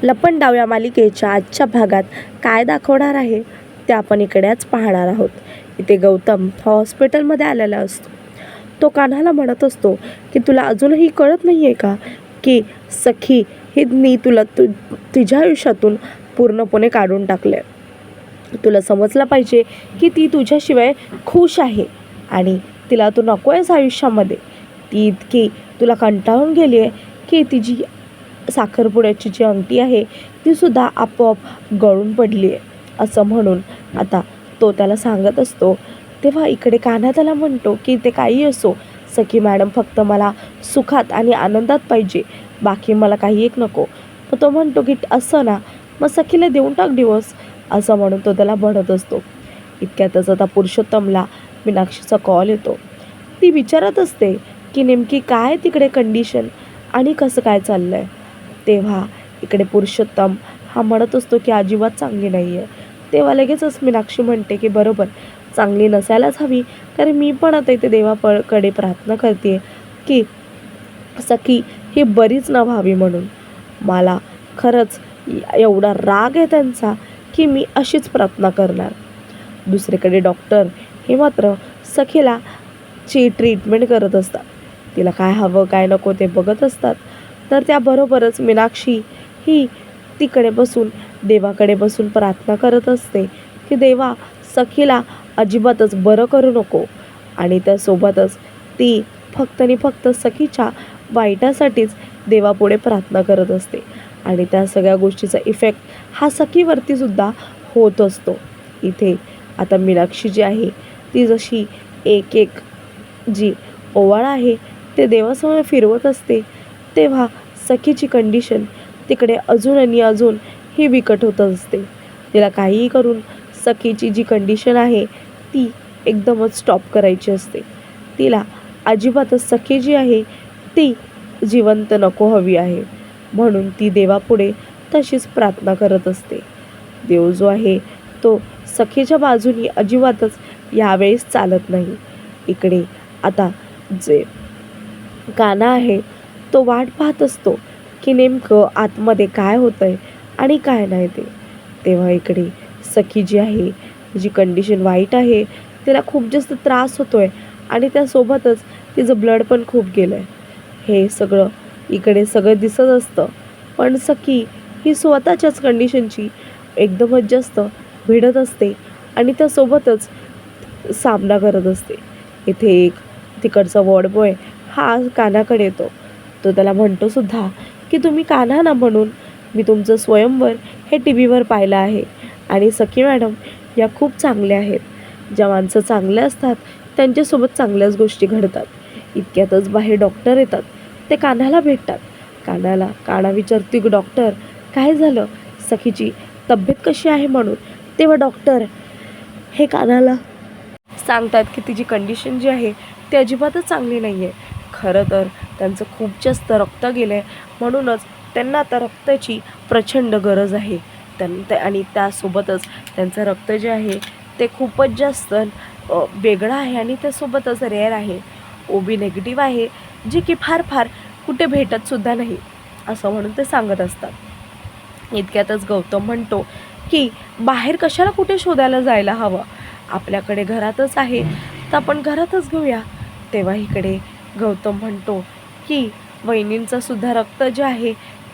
लपंडाव या मालिकेच्या आजच्या भागात काय दाखवणार आहे ते आपण इकडेच पाहणार आहोत. इथे गौतम हॉस्पिटलमध्ये आलेला असतो. तो कान्हाला म्हणत असतो की तुला अजूनही कळत नाही आहे का की सखी ही मी तुला तुझ्या आयुष्यातून पूर्णपणे काढून टाकले. तुला समजलं पाहिजे की ती तुझ्याशिवाय खुश आहे आणि तिला तू नको आहेस आयुष्यामध्ये. ती इतकी तुला कंटाळून गेली आहे की तिची साखरपुड्याची जी अंगठी आहे तीसुद्धा आपोआप गळून पडली आहे असं म्हणून आता तो त्याला सांगत असतो. तेव्हा इकडे कान्हा त्याला म्हणतो की ते काही असो सखी मॅडम, फक्त मला सुखात आणि आनंदात पाहिजे, बाकी मला काही एक नको. मग तो म्हणतो की असं ना, मग सखीला देऊन टाक दिवस असं म्हणून तो त्याला म्हणत असतो. इतक्यातच आता पुरुषोत्तमला मीनाक्षीचा कॉल येतो. ती विचारत असते की नेमकी काय तिकडे कंडिशन आणि कसं काय चाललं आहे. तेव्हा इकडे पुरुषोत्तम हा म्हणत असतो की अजिबात चांगली नाही आहे. तेव्हा लगेचच मीनाक्षी म्हणते की बरोबर, चांगली नसायलाच हवी, कारण मी पण आता इथे देवाकडे प्रार्थना करते की सखी ही बरीच न व्हावी म्हणून. मला खरंच एवढा राग आहे त्यांचा की मी अशीच प्रार्थना करणार. दुसरीकडे डॉक्टर हे मात्र सखीला ची ट्रीटमेंट करत असतात. तिला काय हवं काय नको ते बघत असतात. तर त्याबरोबरच मीनाक्षी ही तिकडे बसून देवाकडे बसून प्रार्थना करत असते की देवा सखीला अजिबातच बरं करू नको. आणि त्यासोबतच ती फक्त आणि फक्त सखीच्या वाईटासाठीच देवापुढे प्रार्थना करत असते. आणि त्या सगळ्या गोष्टीचा इफेक्ट हा सखीवरती सुद्धा होत असतो. इथे आता मीनाक्षी जी आहे ती जशी एक एक जी ओवाळा आहे ते देवासमोर फिरवत असते, तेव्हा सखीची कंडिशन तिकडे अजून आणि अजून ही बिकट होत असते. तिला काहीही करून सखीची जी कंडिशन आहे ती एकदमच स्टॉप करायची असते. तिला अजिबातच सखी जी आहे ती जिवंत नको हवी आहे, म्हणून ती देवापुढे तशीच प्रार्थना करत असते. देव जो आहे तो सखीच्या बाजूनी अजिबातच यावेळेस चालत नाही. इकडे आता जे कान्हा आहे तो वाट पाहत असतो की नेमकं आतमध्ये काय होतं आहे आणि काय नाही ते. तेव्हा इकडे सखी जी आहे तिची कंडिशन वाईट आहे, तिला खूप जास्त त्रास होतो आहे आणि त्यासोबतच तिचं ब्लड पण खूप गेलं आहे. हे सगळं इकडे सगळं दिसत असतं, पण सखी ही स्वतःच्याच कंडिशनची एकदमच जास्त भिडत असते आणि त्यासोबतच सामना करत असते. इथे एक तिकडचा वॉर्ड बॉय हा कान्हाकडे येतो. तो त्याला म्हणतो सुद्धा की तुम्ही कान्हा ना, म्हणून मी तुमचं स्वयंवर हे टी व्हीवर पाहिलं आहे आणि सखी मॅडम या खूप चांगल्या आहेत. ज्या माणसं चांगले असतात त्यांच्यासोबत चांगल्याच गोष्टी घडतात. इतक्यातच बाहेर डॉक्टर येतात. ते कान्हाला भेटतात. कान्हा विचारतो की डॉक्टर काय झालं, सखीची तब्येत कशी आहे म्हणून. तेव्हा डॉक्टर हे कान्हाला सांगतात की तिची कंडिशन जी आहे ती अजिबातच चांगली नाही आहे. खरं तर त्यांचं खूप जास्त रक्त गेलं आहे, म्हणूनच त्यांना आता रक्ताची प्रचंड गरज आहे. आणि त्यासोबतच त्यांचं रक्त जे आहे ते खूपच जास्त वेगळं आहे आणि त्यासोबतच रेअर आहे. OB निगेटिव्ह आहे, जे की फार कुठे भेटतसुद्धा नाही असं म्हणून ते सांगत असतात. इतक्यातच गौतम म्हणतो की बाहेर कशाला कुठे शोधायला जायला हवं, आपल्याकडे घरातच आहे तर आपण घरातच घेऊया. तेव्हा इकडे गौतम म्हणतो की वहिनींचं सुद्धा रक्त जे आहे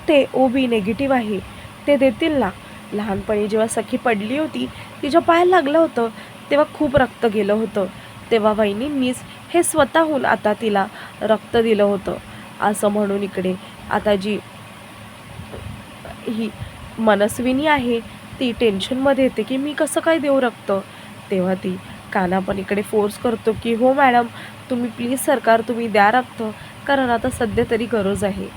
ते OB निगेटिव्ह आहे, ते देतील ना. लहानपणी जेव्हा सखी पडली होती तिच्या पायाला लागलं होतं तेव्हा खूप रक्त गेलं होतं, तेव्हा वहिनींनीच हे स्वतःहून आता तिला रक्त दिलं होतं असं म्हणून इकडे आता जी ही मनस्विनी आहे ती टेन्शनमध्ये येते की मी कसं काय देऊ रक्त. तेव्हा ती कान्हा पण इकडे फोर्स करतो की हो मॅडम, तुम्ही प्लीज सरकार तुम्ही द्या रक्त, कारण आता सध्या तरी गरज आहे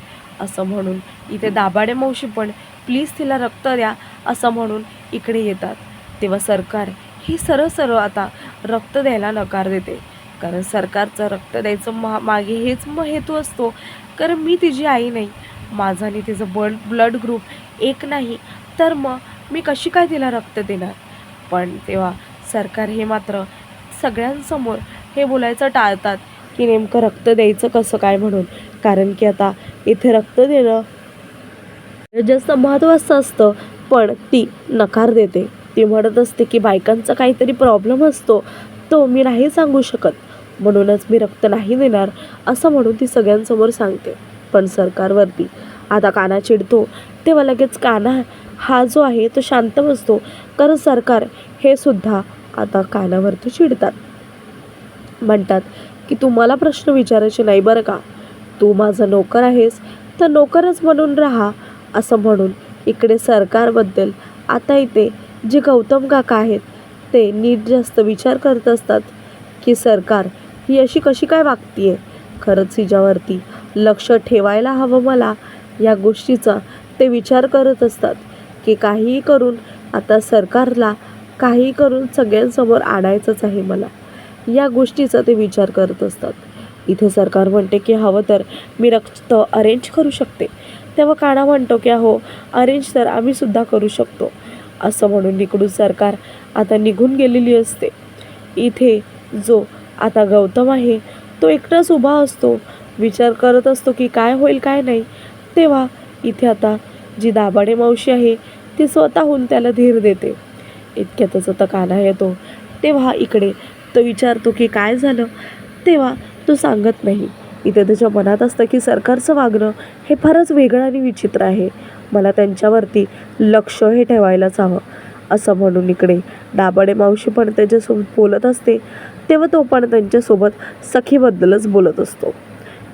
असं म्हणून इथे दाभाडे मावशी पण प्लीज तिला रक्त द्या असं म्हणून इकडे येतात. तेव्हा सरकार ही सरळ आता रक्त द्यायला नकार देते, कारण सरकारचं रक्त द्यायचं मागे हेच हेतू असतो, कारण मी तिची आई नाही, माझं आणि तिचं ब्लड ग्रुप एक नाही, तर मग मी कशी काय तिला रक्त देणार. पण तेव्हा सरकार हे मात्र सगळ्यांसमोर हे बोलायचं टाळतात की नेमकं रक्त द्यायचं कसं काय म्हणून, कारण की आता इथे रक्त देणं जास्त महत्त्वाचं असतं, पण ती नकार देते. ती म्हणत असते की बायकांचा काहीतरी प्रॉब्लेम असतो, तो मी नाही सांगू शकत, म्हणूनच मी रक्त नाही देणार असं म्हणून ती सगळ्यांसमोर सांगते. पण सरकारवरती आता काना चिडतो. तेव्हा लगेच काना हा जो आहे तो शांत बसतो, कारण सरकार हे सुद्धा आता कानावरती चिडतात. म्हणतात की तुम्हाला प्रश्न विचारायचे नाही बरं का, तू माझा नोकर आहेस तर नोकरच म्हणून राहा असं म्हणून इकडे सरकारबद्दल आता इथे जे गौतम काका आहेत ते नीट जास्त विचार करत असतात की सरकार ही अशी कशी काय वागतीये. खरंच हिच्यावरती लक्ष ठेवायला हवं मला, या गोष्टीचा ते विचार करत असतात की काहीही करून आता सरकारला काहीही करून सगळ्यांसमोर आणायचंच आहे मला, या गोष्टीचा ते विचार करत असतात. इथे सरकार म्हणते की हवं तर मी रक्त अरेंज करू शकते. तेव्हा काना म्हणतो की हो, अरेंज तर आम्ही सुद्धा करू शकतो असं म्हणून इकडून सरकार आता निघून गेलेली असते. इथे जो आता गौतम आहे तो एकटाच उभा असतो, विचार करत असतो की काय होईल काय नाही. तेव्हा इथे आता जी दाभाडे मावशी आहे ती स्वतःहून त्याला धीर देते. इतक्यातच आता कान्हा येतो. तेव्हा इकडे तो विचारतो की काय झालं. तेव्हा तो सांगत नाही. इथे त्याच्या मनात असतं की सरकारचं वागणं हे फारच वेगळं आणि विचित्र आहे, मला त्यांच्यावरती लक्ष हे ठेवायलाच हवं असं म्हणून इकडे दाभाडे मावशी पण त्याच्यासोबत बोलत असते. तेव्हा तो पण त्यांच्यासोबत सखीबद्दलच बोलत असतो.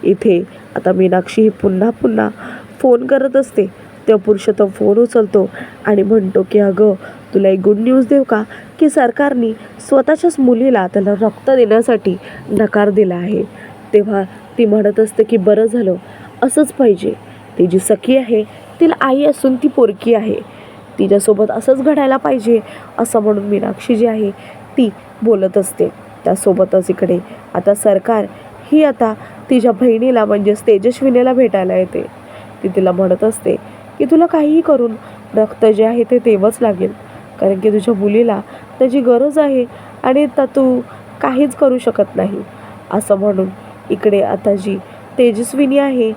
इथे आता मीनाक्षी ही पुन्हा पुन्हा फोन करत असते. तेव्हा पुरुषोत्तम फोन उचलतो आणि म्हणतो की अगं, तुला एक गुड न्यूज देऊ का, की सरकारने स्वतःच्याच मुलीला त्याला रक्त देण्यासाठी नकार दिला आहे. तेव्हा ती म्हणत असते की बरं झालं, असंच पाहिजे. ती जी सखी आहे तिला आई असून ती पोरकी आहे, तिच्यासोबत असंच घडायला पाहिजे असं म्हणून मीनाक्षी जी आहे ती बोलत असते. त्यासोबतच इकडे आता सरकार ही आता तिच्या बहिणीला म्हणजेच तेजस्विनीला भेटायला येते. ती तिला म्हणत असते की तुला काहीही करून रक्त जे आहे ते देवंच लागेल, कारण की तुझ्या मुलीला त्याची गरज आहे आणि आता तू काहीच करू शकत नाही असं म्हणून इकडे आता जी तेजस्विनी आहे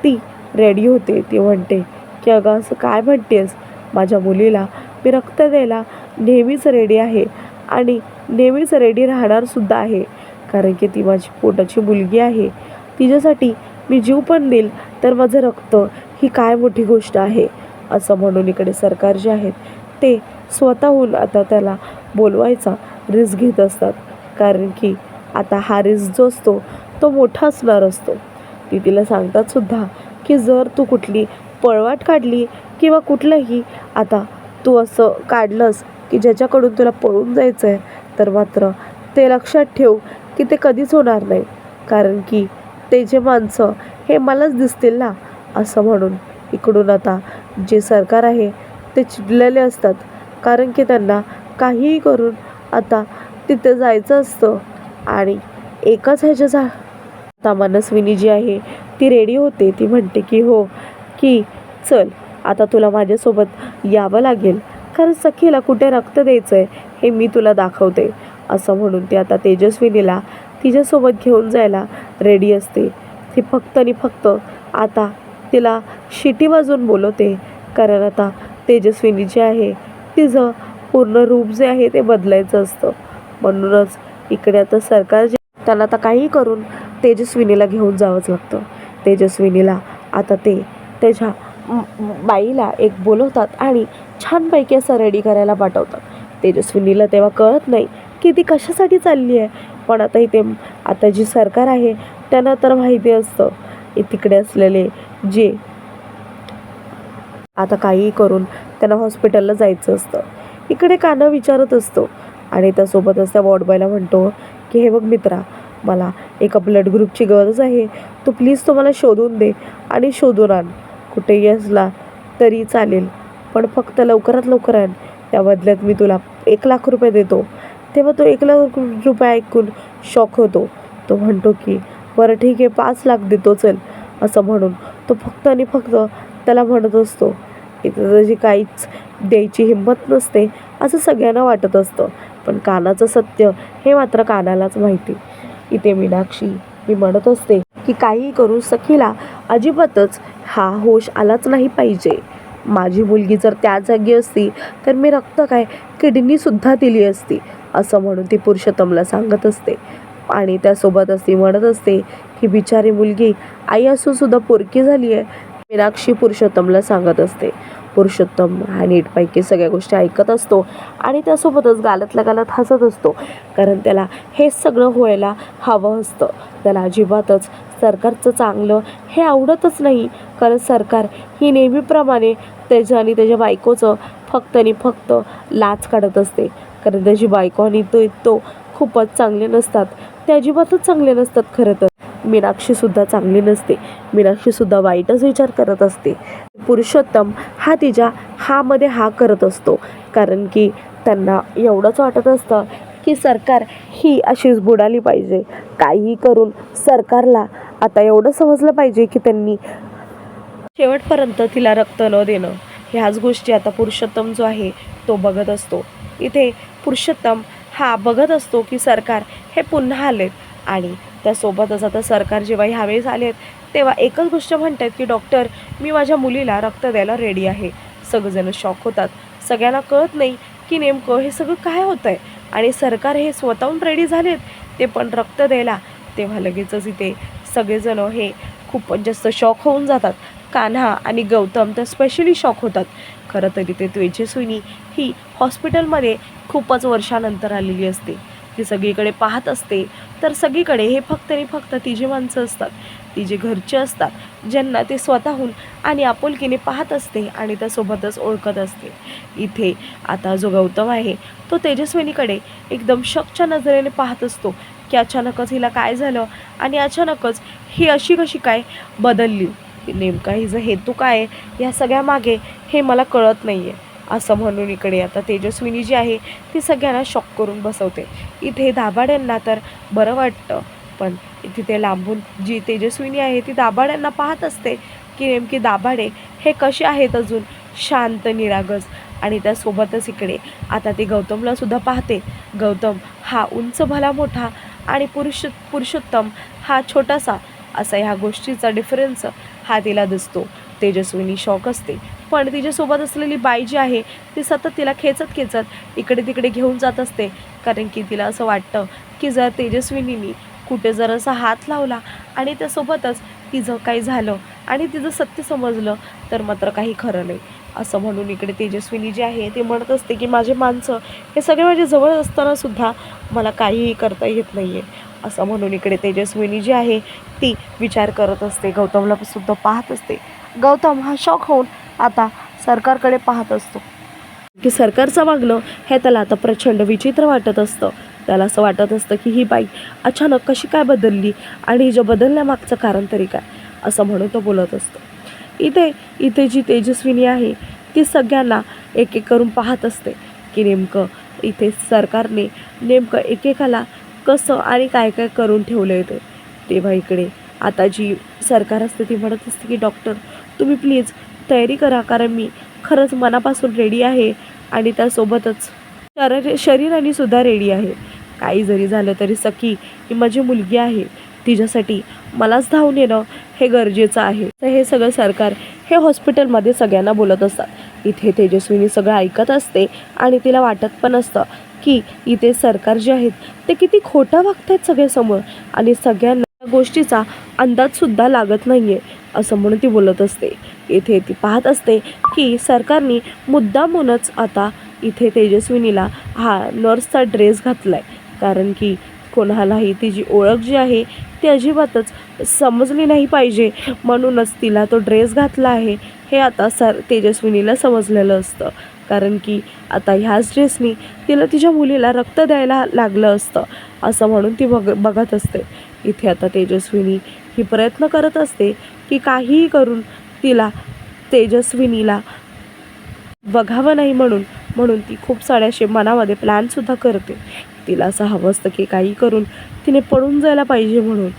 ती रेडी होते. ती म्हणते की अगं असं काय म्हणतेस, माझ्या मुलीला मी रक्त द्यायला नेहमीच रेडी आहे आणि नेहमीच रेडी राहणारसुद्धा आहे, कारण की ती माझी पोटाची मुलगी आहे, तिच्यासाठी मी जीव पण देईल, तर माझं रक्त ही काय मोठी गोष्ट आहे असं म्हणून इकडे सरकार जे आहेत ते स्वतःहून आता त्याला बोलवायचा रिस्क घेत असतात, कारण की आता हा रिस्क जो असतो तो मोठा असणार असतो. ती तिला सांगतात सुद्धा की जर तू कुठली पळवाट काढली किंवा कुठलंही आता तू असं काढलंस की ज्याच्याकडून तुला पळून जायचं आहे, तर मात्र ते लक्षात ठेव की ते कधीच होणार नाही, कारण की ते जे माणसं हे मलाच दिसतील ना असं म्हणून इकडून आता जे सरकार आहे ते चिडलेले असतात, कारण की त्यांना काहीही करून आता तिथे जायचं असतं. आणि एकच ह्याच्या आता मनस्विनी जी आहे ती रेडी होते. ती म्हणते की हो, की चल आता तुला माझ्यासोबत यावं लागेल, कारण सखीला कुठे रक्त द्यायचं आहे हे मी तुला दाखवते असं म्हणून ती आता तेजस्विनीला तिच्यासोबत घेऊन जायला रेडी असते. ती फक्त आणि फक्त आता तिला शिटी वाजवून बोलवते, कारण आता तेजस्विनी जी आहे तिचं पूर्ण रूप जे आहे ते बदलायचं असतं. म्हणूनच इकडे आता सरकार जे त्यांना आता काही करून तेजस्विनीला घेऊन जावंच लागतं. तेजस्विनीला आता ते त्याच्या बाईला एक बोलवतात आणि छानपैकी असं रेडी करायला पाठवतात. तेजस्विनीला तेव्हा कळत नाही की ती कशासाठी चालली आहे, पण आता इथे आता जी सरकार आहे त्यांना तर माहिती असतं तिकडे असलेले जे आता काहीही करून त्यांना हॉस्पिटलला जायचं असतं. इकडे कान्हा विचारत असतो आणि त्यासोबतच त्या वॉर्डबॉयला म्हणतो की हे बघ मित्रा, मला एका ब्लड ग्रुपची गरज आहे, तू प्लीज तो मला शोधून दे आणि शोधून आण, कुठेही असला तरी चालेल, पण फक्त लवकरात लवकर आण, त्या बदल्यात मी तुला 1,00,000 रुपये देतो. तेव्हा तो 1,00,000 रुपये ऐकून शॉक होतो. तो म्हणतो की बरं ठीक आहे, 5,00,000 देतो चल असं म्हणून तो फक्त आणि फक्त त्याला म्हणत असतो. इथं त्याची काहीच द्यायची हिंमत नसते असं सगळ्यांना वाटत असतं, पण कानाचं सत्य हे मात्र कानालाच माहिती. इथे मीनाक्षी मी म्हणत असते की काहीही करून सखीला अजिबातच हा होश आलाच नाही पाहिजे. माझी मुलगी जर त्या जागी असती तर मी रक्त काय किडनीसुद्धा दिली असती, असं म्हणून ती पुरुषोत्तमला सांगत असते. आणि त्यासोबतच ती म्हणत असते की बिचारी मुलगी आई असूनसुद्धा पोरकी झाली आहे. मीनाक्षी पुरुषोत्तमला सांगत असते. पुरुषोत्तम हा नीटपैकी सगळ्या गोष्टी ऐकत असतो आणि त्यासोबतच गालातल्या गालात हसत असतो, कारण त्याला हे सगळं व्हायला हवं असतं. त्याला अजिबातच सरकारचं चांगलं हे आवडतच नाही, कारण सरकार ही नेहमीप्रमाणे त्याचं आणि त्याच्या बायकोचं फक्त आणि फक्त लाच काढत असते. कारण त्याची बायको आणि तो खूपच चांगले नसतात, ते अजिबातच चांगले नसतात. खरं तर मीनाक्षीसुद्धा चांगली नसते, मीनाक्षीसुद्धा वाईटच विचार करत असते. पुरुषोत्तम हा तिच्या हामध्ये हा करत असतो, कारण की त्यांना एवढंच वाटत असतं की सरकार ही अशीच बुडाली पाहिजे. काहीही करून सरकारला आता एवढं समजलं पाहिजे की त्यांनी शेवटपर्यंत तिला रक्त न देणं. ह्याच गोष्टी आता पुरुषोत्तम जो आहे तो बघत असतो. इथे पुरुषोत्तम हा बघत असतो की सरकार हे पुन्हा आलेत आणि त्यासोबतच आता सरकार जेव्हा ह्यावेळेस आलेत तेव्हा एकच गोष्ट म्हणतात की डॉक्टर, मी माझ्या मुलीला रक्त द्यायला रेडी आहे. सगळेजण शॉक होतात. सगळ्यांना कळत नाही की नेमकं हे सगळं काय होतं आहे आणि सरकार हे स्वतःहून रेडी झालेत ते पण रक्त द्यायला. तेव्हा लगेचच इथे सगळेजण हे खूपच जास्त शॉक होऊन जातात. कान्हा आणि गौतम तर स्पेशली शॉक होतात. खरं तर इथे तेजस्विनी ही हॉस्पिटलमध्ये खूपच वर्षानंतर आलेली असते. ती सगळीकडे पाहत असते तर सगळीकडे हे फक्त आणि फक्त तिची माणसं असतात, तिचे घरचे असतात, ज्यांना ते स्वतःहून आणि आपुलकीने पाहत असते आणि त्यासोबतच ओळखत असते. इथे आता जो गौतम आहे तो तेजस्विनीकडे एकदम शॉकच्या नजरेने पाहत असतो की अचानकच हिला काय झालं आणि अचानकच ही अशी कशी काय बदलली, नेमका हिचा हेतू काय आहे या सगळ्या मागे हे मला कळत नाही आहे, असं म्हणून इकडे आता तेजस्विनी जी आहे ती सगळ्यांना शॉक करून बसवते. इथे दाभाड्यांना तर बरं वाटतं, पण तिथे लांबून जी तेजस्विनी आहे ती दाभाड्यांना पाहत असते की नेमकी दाभाडे हे कसे आहेत, अजून शांत निरागस. आणि त्यासोबतच इकडे आता ती गौतमला सुद्धा पाहते. गौतम हा उंच भला मोठा आणि पुरुषोत्तम हा छोटासा, असा ह्या गोष्टीचा डिफरन्स हा तिला दिसतो. तेजस्विनी शॉक असते, पण तिच्यासोबत असलेली बाई जी आहे ती सतत तिला खेचत इकडे तिकडे घेऊन जात असते, कारण की तिला असं वाटतं की जर तेजस्विनीनी कुठे जर असा हात लावला आणि त्यासोबतच तिचं काही झालं आणि तिचं सत्य समजलं तर मात्र काही खरं नाही, असं म्हणून इकडे तेजस्विनी जी आहे ती म्हणत असते की माझे माणसं हे सगळे माझ्या जवळ असतानासुद्धा मला काहीही करता येत नाही आहे, असं म्हणून इकडे तेजस्विनी जी आहे ती विचार करत असते. गौतमला सुद्धा पाहत असते. गौतम हा शॉक होऊन आता सरकारकडे पाहत असतो की सरकारचं वागणं हे त्याला आता प्रचंड विचित्र वाटत असतं. त्याला असं वाटत असतं की ही बाई अचानक कशी काय बदलली आणि हिच्या बदलण्यामागचं कारण तरी काय, असं म्हणून तो बोलत असतो. इथे जी तेजस्विनी आहे ती सगळ्यांना एक एक करून पाहत असते की नेमकं इथे सरकारने नेमकं एकेकाला कसं आणि काय काय करून ठेवलं आहे. तेव्हा इकडे आता जी सरकार असते ती म्हणत असते की डॉक्टर, तुम्ही प्लीज तयारी करा, कारण मी खरंच मनापासून रेडी आहे आणि त्यासोबतच शरीराने सुद्धा रेडी आहे. काही जरी झालं तरी सखी ही माझी मुलगी आहे, तिच्यासाठी मलाच धावून येणं हे गरजेचं आहे. तर हे सगळं सरकार हे हॉस्पिटलमध्ये सगळ्यांना बोलत असतात. इथे तेजस्विनी सगळं ऐकत असते आणि तिला वाटत पण असतं की इथे सरकार जे आहेत ते किती खोटं वागतात सगळ्यासमोर आणि सगळ्यांना गोष्टीचा अंदाजसुद्धा लागत नाही आहे, असं म्हणून ती बोलत असते. इथे ती पाहत असते की सरकारने मुद्दामूनच आता इथे तेजस्विनीला हा नर्सचा ड्रेस घातला आहे, कारण की कोणालाही तिची ओळख जी आहे ती अजिबातच समजली नाही पाहिजे, म्हणूनच तिला तो ड्रेस घातला आहे हे आता तेजस्विनीला समजलेलं असतं, कारण की आता ह्याच ड्रेसनी तिला तिच्या मुलीला रक्त द्यायला लागलं असतं, असं म्हणून ती बघत असते. इथे आता तेजस्विनी ही प्रयत्न करत असते की काहीही करून तिला तेजस्विनीला बघावं नाही म्हणून ती खूप सारे असे मनामध्ये प्लॅनसुद्धा करते. तिला असं हवं असतं की काही करून तिने पळून जायला पाहिजे म्हणून,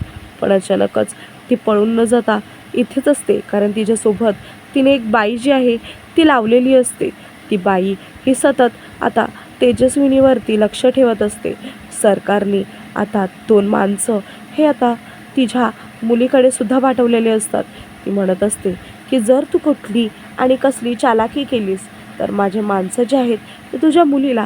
पण अचानकच ती पळून न जाता इथेच असते, कारण तिच्यासोबत तिने एक बाई जी आहे ती लावलेली असते. ती बाई ही सतत आता तेजस्विनीवरती लक्ष ठेवत असते. सरकारने आता 2 माणसं हे आता तिच्या मुलीकडे सुद्धा पाठवलेले असतात. ती म्हणत असते की जर तू कुठली आणि कसली चालाकी केलीस तर माझे माणसं जे आहेत ते तुझ्या मुलीला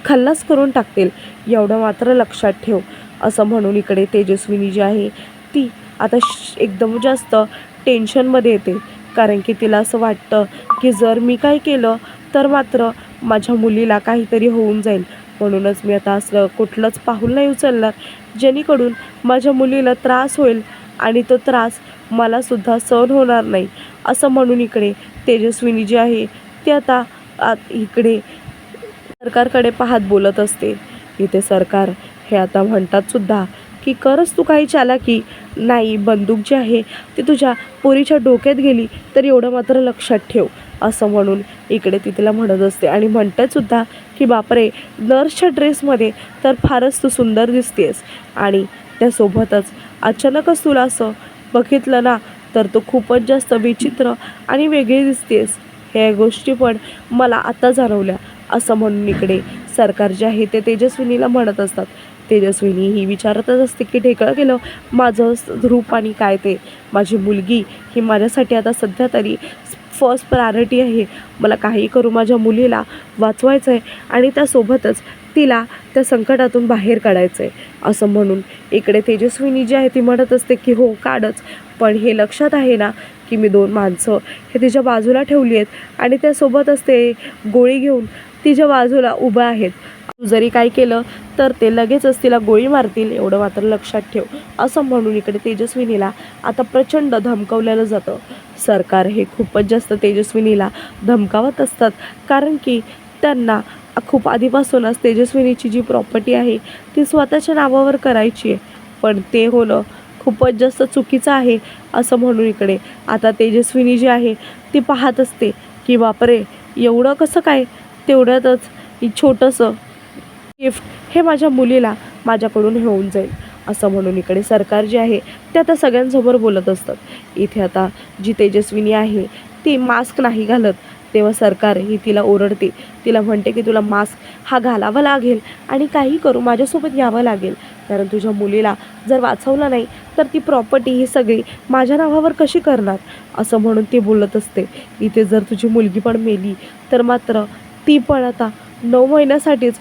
खल्लास करून टाकतील, एवढं मात्र लक्षात ठेव. असं म्हणून इकडे तेजस्विनी जी आहे ती आता एकदम जास्त टेन्शनमध्ये येते. कारण की तिला असं वाटतं की जर मी काय केलं तर मात्र माझ्या मुलीला काहीतरी होऊन जाईल. म्हणूनच मी आता असं कुठलंच पाऊल नाही उचलणार जेणेकरून माझ्या मुलीला त्रास होईल आणि तो त्रास मलासुद्धा सहन होणार नाही. असं म्हणून इकडे तेजस्विनी जी आहे ती आता इकडे सरकारकडे पाहत बोलत असते. इथे सरकार हे आता म्हणतात सुद्धा की करच तू काही चालाकी नाही, बंदूक जी आहे ती तुझ्या पोरीच्या डोक्यात गेली तर एवढं मात्र लक्षात ठेव. असं म्हणून इकडे ती तिला म्हणत असते आणि म्हणतात सुद्धा की बापरे, नर्सच्या ड्रेसमध्ये तर फारच तू सुंदर दिसतेस आणि त्यासोबतच अचानकच तुला असं बघितलं ना तर तू खूपच जास्त विचित्र आणि वेगळी दिसतेस. ह्या गोष्टी पण मला आता जाणवल्या. असं म्हणून इकडे सरकार जे आहे ते तेजस्विनीला म्हणत असतात. तेजस्विनी ही विचारतच असते की ढेकळं गेलं माझं रूप आणि काय ते माझी मुलगी ही माझ्यासाठी आता सध्या तरी फर्स्ट प्रायोरिटी आहे. मला काही करू माझ्या मुलीला वाचवायचं आहे आणि त्यासोबतच तिला त्या संकटातून बाहेर काढायचं आहे. असं म्हणून इकडे तेजस्विनी जी आहे ती म्हणत असते की हो काढच, पण हे लक्षात आहे ना की मी 2 माणसं हे तिच्या बाजूला ठेवली आहेत आणि त्यासोबतच ते गोळी घेऊन तिच्या बाजूला उभं आहेत. तू जरी काय केलं तर ते लगेचच तिला गोळी मारतील, एवढं मात्र लक्षात ठेव. असं म्हणून इकडे तेजस्विनीला आता प्रचंड धमकावलेलं जातं. सरकार हे खूपच जास्त तेजस्विनीला धमकावत असतात कारण की त्यांना खूप आधीपासूनच तेजस्विनीची जी प्रॉपर्टी आहे ती स्वतःच्या नावावर करायची आहे, पण ते होणं खूपच जास्त चुकीचं आहे. असं म्हणून इकडे आता तेजस्विनी जी आहे ती पाहत असते की बापरे, एवढं कसं काय, तेवढ्यातच छोटंसं गिफ्ट हे माझ्या मुलीला माझ्याकडून होऊन जाईल. असं म्हणून इकडे सरकार जे आहे ते आता सगळ्यांसमोर बोलत असतात. इथे आता जी तेजस्विनी आहे ती मास्क नाही घालत तेव्हा सरकार ही तिला ओरडते. तिला म्हणते की तुला मास्क हा घालावा लागेल आणि काही करू माझ्यासोबत यावं लागेल, कारण तुझ्या मुलीला जर वाचवलं नाही तर ती प्रॉपर्टी ही सगळी माझ्या नावावर कशी करणार. असं म्हणून ती बोलत असते. इथे जर तुझी मुलगी पण मेली तर मात्र ती पण आता 9 महिन्यासाठीच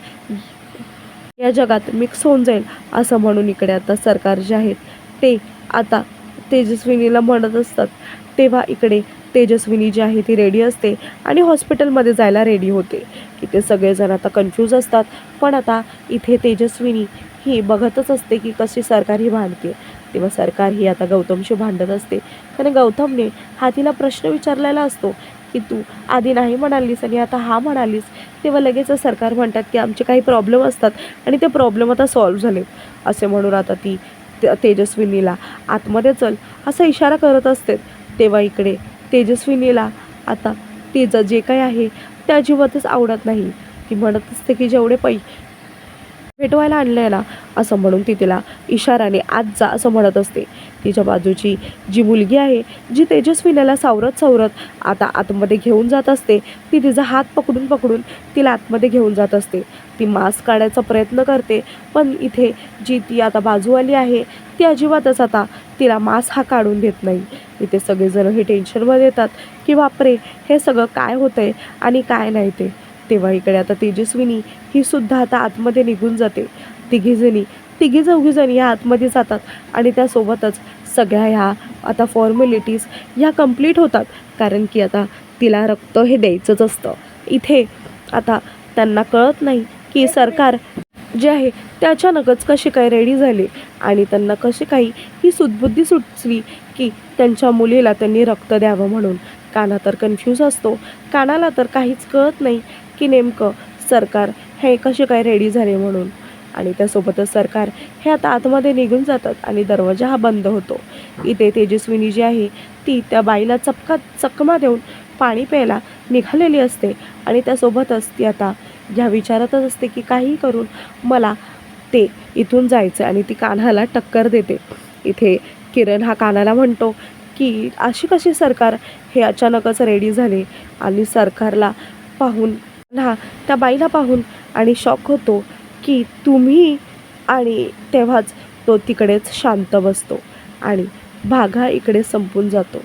या जगात मिक्स होऊन जाईल. असं म्हणून इकडे आता सरकार जे आहेत ते आता तेजस्विनीला म्हणत असतात. तेव्हा इकडे तेजस्विनी जी आहे ती रेडी असते आणि हॉस्पिटलमध्ये जायला रेडी होते. इथे सगळेजण आता कन्फ्यूज असतात, पण आता इथे तेजस्विनी ही बघतच असते की कशी सरकार ही भांडते. तेव्हा सरकार ही आता गौतमशी भांडत असते कारण गौतमने हा तिला प्रश्न विचारलेला असतो की तू आधी नाही म्हणालीस आणि आता हा म्हणालीस. तेव्हा लगेच सरकार म्हणतात की आमचे काही प्रॉब्लेम असतात आणि ते प्रॉब्लेम आता सॉल्व्ह झालेत. असे म्हणून आता ती तेजस्विनीला आतमध्ये चल असा इशारा करत असते. तेव्हा इकडे तेजस्विनीला आता तिचं जे काही आहे ते अजिबातच आवडत नाही. ती म्हणत असते की जेवढे भेटवायला आणलं आहे ना, असं म्हणून ती तिला इशाराने आत जा असं म्हणत असते. तिच्या बाजूची जी मुलगी आहे जी तेजस्विनीला सावरत सावरत आता आतमध्ये घेऊन जात असते, ती तिचा हात पकडून पकडून तिला आतमध्ये घेऊन जात असते. ती मास्क काढायचा प्रयत्न करते, पण इथे जी ती आता बाजूवाली आहे ती अजिबातच आता तिला मास्क हा काढून देत नाही. इथे सगळेजण हे टेन्शनमध्ये येतात की बापरे, हे सगळं काय होतं आहे आणि काय नाही ते. तेव्हा इकडे आता तेजस्विनी ही सुद्धा आता आतमध्ये निघून जाते. तिघी चौघीजणी ह्या आतमध्ये जातात आणि त्यासोबतच सगळ्या ह्या आता फॉर्मॅलिटीज ह्या कंप्लीट होतात, कारण की आता तिला रक्त हे द्यायचंच असतं. इथे आता त्यांना कळत नाही की सरकार जे आहे ते अचानकच कशी काय रेडी झाले आणि त्यांना कशी काही ही सुदबुद्धी सुचली की त्यांच्या मुलीला त्यांनी रक्त द्यावं म्हणून. काना तर कन्फ्यूज असतो, कानाला तर काहीच कळत नाही की नेमकं सरकार हे कसे काय रेडी झाले म्हणून. आणि त्यासोबतच सरकार हे आता आतमध्ये निघून जातात आणि दरवाजा हा बंद होतो. इथे तेजस्विनी जी आहे ती त्या बाईला चकमा देऊन पाणी प्यायला निघालेली असते आणि त्यासोबतच ती आता ह्या विचारातच असते की काही करून मला ते इथून जायचं आणि ती कान्हाला टक्कर देते. इथे किरण हा कानाला म्हणतो की अशी कशी सरकार हे अचानकच रेडी झाले आणि सरकारला पाहून त्या बाईला पाहून आणि शॉक होतो की तुम्ही, आणि तेव्हाच तो तिकडेच शांत बसतो आणि भाग हा इकडे संपून जातो.